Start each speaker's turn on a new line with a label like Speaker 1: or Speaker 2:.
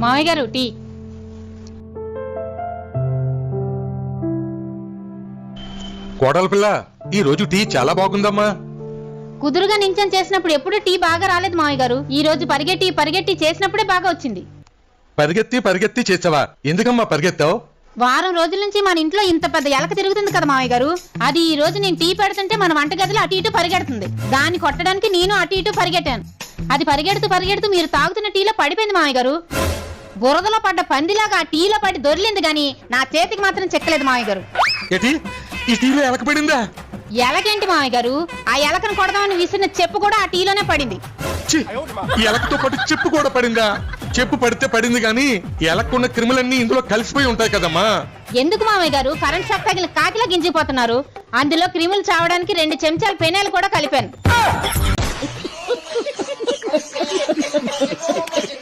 Speaker 1: మామయ్య గారు టీ.
Speaker 2: కోడల పిల్ల, ఈ రోజు టీ చాలా బాగుందమ్మా.
Speaker 1: కుదురుగా నించని చేసినప్పుడు ఎప్పుడు టీ బాగా రాలేదు మామయ్య గారు. ఈ రోజు పరిగెట్టి పరిగెట్టి చేసినప్పుడే బాగా వచ్చింది.
Speaker 2: పరిగెత్తి పరిగెత్తి చేసావా? ఎందుకమ్మా పరిగెత్తావు?
Speaker 1: వారం రోజుల నుంచి మన ఇంట్లో ఇంత పెద్ద ఎలక తిరుగుతుంది కదా మామయ్య గారు. అది ఈ రోజు నేను టీ పెడుతుంటే మన వంటగదిలో అటు ఇటు పరిగెడుతుంది. దాన్ని కొట్టడానికి నేను అటు ఇటు పరిగెట్టాను. అది పరిగెడుతూ పరిగెడుతూ మీరు తాగుతున్న టీలో పడిపోయింది మామయ్య గారు. బురదలో పడ్డ పందిలాగా ఆ టీలో పడి దొరిలింది గాని నా చేతికి మాత్రం చెక్కలేదు మామయ్య గారు.
Speaker 2: ఈ టీలో ఎలక పడిందా?
Speaker 1: ఎలకేంటి మామయ్య గారు, ఆ ఎలకను కొడదామని విసిరిన చెప్పు కూడా ఆ టీలోనే పడింది.
Speaker 2: ఈ ఎలకతో పాటు చెప్పు కూడా పడిందా? చెప్పు పడితే పడింది గాని ఎలక్కున్న క్రిములన్నీ ఇందులో కలిసిపోయి ఉంటాయి కదమ్మా.
Speaker 1: ఎందుకు మామయ్య గారు కరెంట్ షాక్ తగిలి కాకిలా గింజిపోతున్నారు? అందులో క్రిములు చావడానికి 2 చెంచాలు పెనాయిల్ కూడా కలిపాను.